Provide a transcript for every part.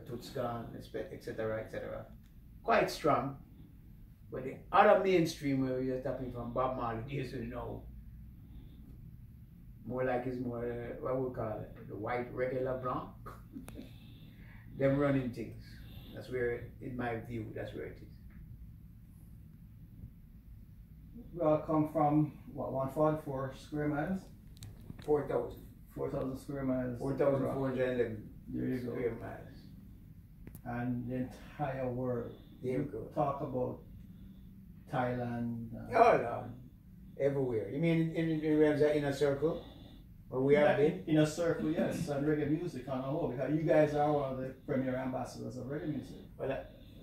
Toots Gone, etc., etc. Quite strong. But the other mainstream where we're tapping from Bob Marley days to now, more like it's more, what we call it, the white regular blanc. Them running things. That's where, in my view, that's where it is. We all come from, what, 144 square miles? 4,000. 4,000 square miles. 4,411 there you go. square miles. And the entire world. There you go. Talk about Thailand. Oh, Lord. Everywhere. You mean in the inner circle? Where we have been? Inner circle, yes. And reggae music on the whole. Because you guys are one of the premier ambassadors of reggae music. Well,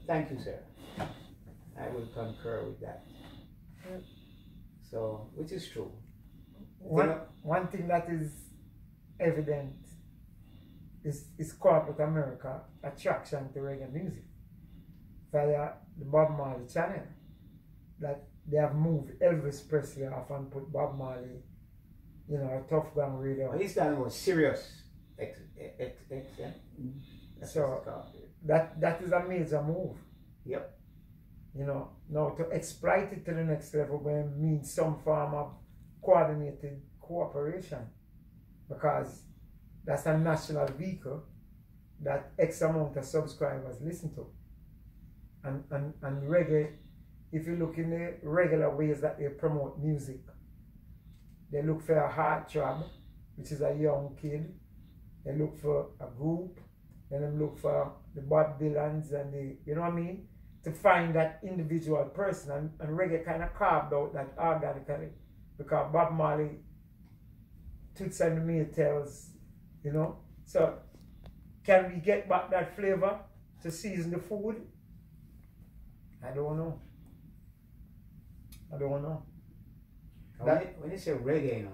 thank you, sir. I will concur with that. So, which is true. One thing that is evident is corporate America attraction to reggae music via the Bob Marley channel. That they have moved Elvis Presley off and put Bob Marley, you know, a Tough Gang Radio. Well, he's done more serious yeah? So that is a major move. Yep. You know, now to exploit it to the next level will mean some form of coordinated cooperation, because that's a national vehicle that X amount of subscribers listen to. And reggae, if you look in the regular ways that they promote music, they look for a heartthrob, which is a young kid. They look for a group, and they look for the Bob Dylans and the, you know what I mean? To find that individual person, and reggae kind of carved out that organically, because Bob Marley, Toots and the Maytals, you know. So can we get back that flavor to season the food? I don't know. I don't know. When you say reggae, you know,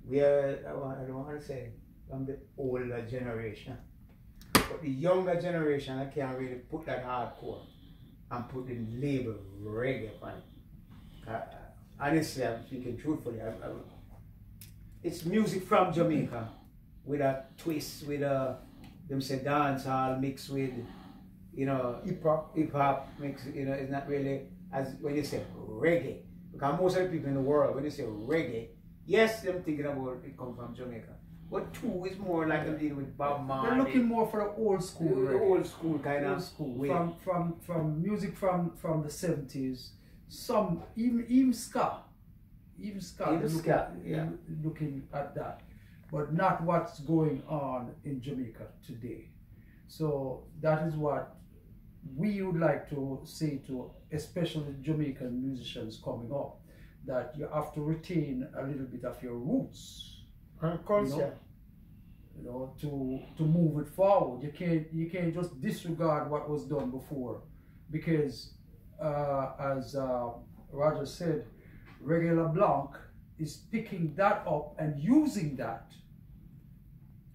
we are, I don't want to say from the older generation, but the younger generation, I can't really put that hardcore and put the label reggae on it. Honestly, I'm speaking truthfully. It's music from Jamaica with a twist, with a, them say dancehall mixed with, you know, hip hop mixed, you know, it's not really as when you say reggae. Because most of the people in the world, when they say reggae, yes, they're thinking about it come from Jamaica. But two is more like them dealing with Bob Marley. They're looking more for the old school. The old school kind of way. From music from the 70s. Some even ska. Even ska, yeah. Looking at that. But not what's going on in Jamaica today. So that is what we would like to say to especially Jamaican musicians coming up, that you have to retain a little bit of your roots and culture, you know, to move it forward. You can't just disregard what was done before, because as Roger said, Reggae LeBlanc is picking that up and using that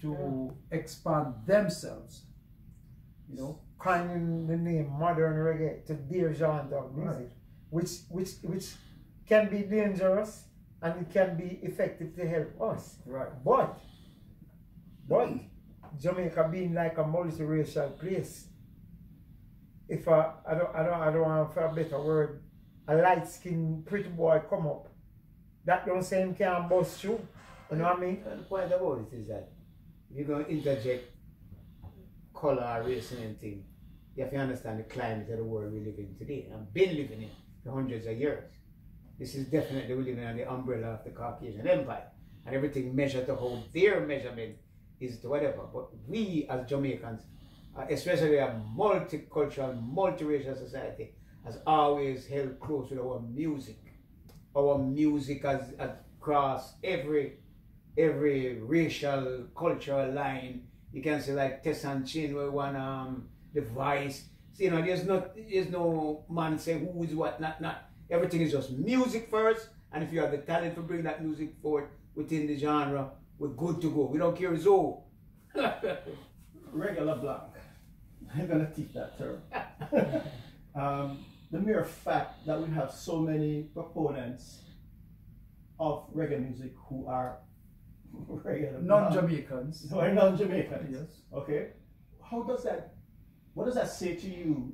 to expand themselves, you know, coining the name modern reggae to their genre of music, which can be dangerous and it can be effective to help us. Right. But Jamaica being like a multiracial place, if I don't want for a better word, a light-skinned pretty boy come up, that don't say him can't bust through. You know what I mean? The point about it is that if you're going to interject color, race, and anything, you have to understand the climate of the world we live in today. I've been living in for hundreds of years. This is definitely we're living under the umbrella of the Caucasian Empire, and everything measured to how their measurement is to whatever. But we as Jamaicans, especially a multicultural, multiracial society, has always held close with our music. Our music has crossed every racial, cultural line. You can say like Tess and Chin, where one the Vice. So, you know, there's no man say who is what, not. Everything is just music first, and if you have the talent to bring that music forward within the genre, we're good to go. We don't care who. Reggae LeBlanc. I'm gonna teach that term. The mere fact that we have so many proponents of reggae music who are Reggae. Non-Jamaicans. Or non-Jamaicans. Yes. Okay. What does that say to you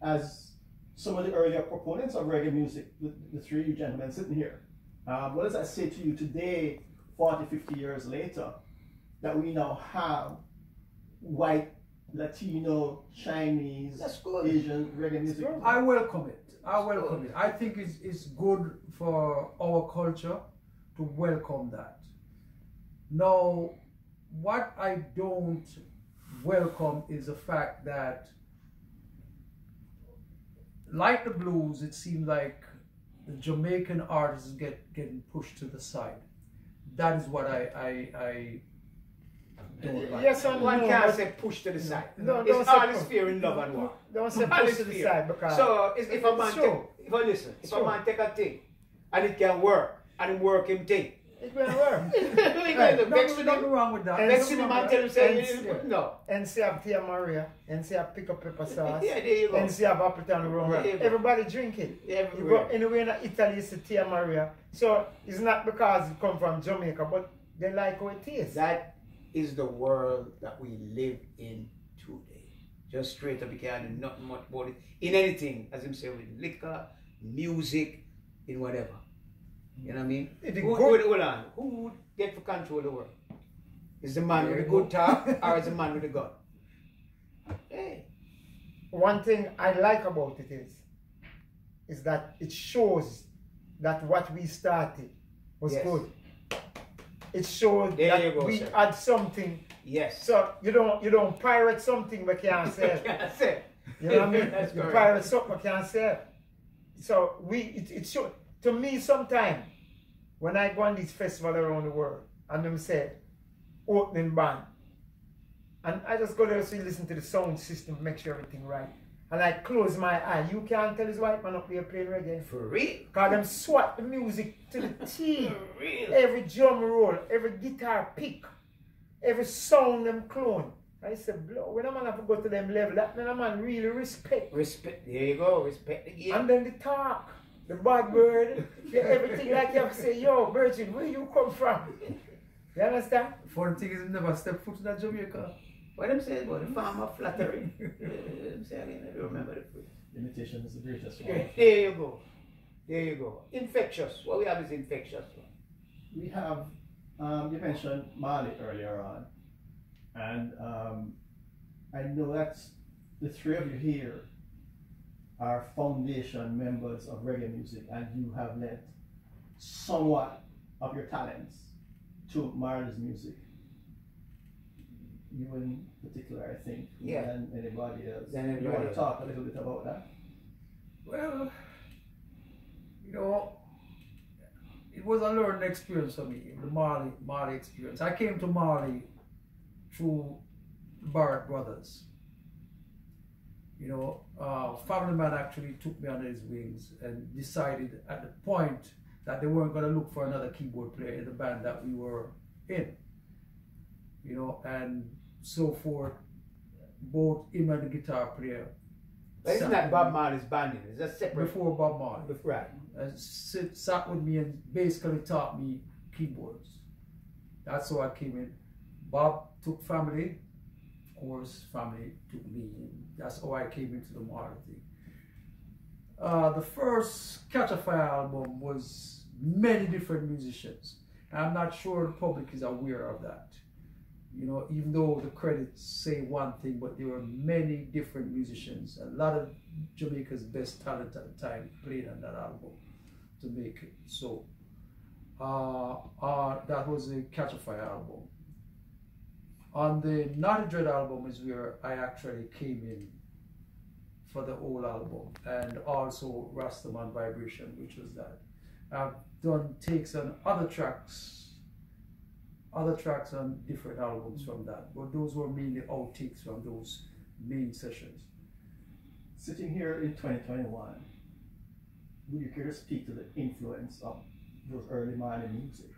as some of the earlier proponents of reggae music, the three of you gentlemen sitting here? What does that say to you today, 40, 50 years later, that we now have white, Latino, Chinese, Asian reggae music? I welcome it. I think it's good for our culture to welcome that. Now, what I don't welcome is the fact that, like the blues, it seems like the Jamaican artists getting pushed to the side. That is what I don't like. Yes, and One no, can't but- say push to the side. No, It's don't say all push. is fear in love and war. Don't say All push is to the fear. side because So if a man it's true. if a True. man take a thing and it can work and it work him thing. it will work. We going to vex with Nothing him. wrong with that. And Vex with him and tell him say and- no. NC have Tia Maria, NC have pick up pepper sauce, Yeah, there you go. NC have Appleton rum. There you go. Everybody drink it. You go Everywhere. anywhere in Italy, you see Tia Maria. So it's not because it come from Jamaica, but they like how it tastes. That is the world that we live in today. Just straight up, you can't do nothing much about it. In anything, as him say, with liquor, music, in whatever. You know what I mean? Hold on. Who would get to control the world? Is the man with the good talk or is the man with the gun? Hey. One thing I like about it is that it shows that what we started was Yes. good. It shows There that you go, we sir. had something. Yes. So you don't pirate something but can't sell. That's it. You know what I mean? That's You correct. pirate something but can't sell. So it shows to me sometimes when I go on these festivals around the world and them say opening band. And I just go there to listen to the sound system, make sure everything right. And I close my eye. You can't tell this white man up there playing reggae. For real. Cause them swat the music to the T. For real. Every drum roll, every guitar pick, every sound them clone. I said, blow, when a man have to go to them level, that mean a man really respect. Respect. There you go. Respect the game. And then the talk, the bad word, everything like you have to say, yo, Virgin, where you come from? You understand? Funny thing is, he never stepped foot in that Jamaica. What I'm saying about the farmer flattery. I'm saying, I don't remember the phrase. Imitation is the greatest Yeah, one. there you go. There you go. Infectious. What we have is infectious. We have, you mentioned Mali earlier on, and I know that the three of you here are foundation members of reggae music, and you have lent somewhat of your talents to Marley's music. You in particular, I think, Yeah. than anybody else. Than You anybody want to else. talk a little bit about that? Well, you know, it was a learning experience for me, the Mali experience. I came to Mali through the Barrett brothers. You know, family man actually took me under his wings and decided at the point that they weren't going to look for another keyboard player in the band that we were in. You know, and so forth. Both him and the guitar player. But isn't that Bob Marley's banding? Is that separate? Before Bob Marley. Right. Sat with me and basically taught me keyboards. That's how I came in. Bob took family, of course, family took me. That's how I came into the Marley thing. The first Catch a Fire album was many different musicians. I'm not sure the public is aware of that. You know, even though the credits say one thing, but there were many different musicians. A lot of Jamaica's best talent at the time played on that album to make it. So that was a Catch a Fire album. On the Naughty Dread album is where I actually came in for the whole album, and also Rastaman Vibration, which was that. I've done takes on other tracks on different albums from that, but those were mainly outtakes from those main sessions. Sitting here in 2021, would you care to speak to the influence of those early Mali music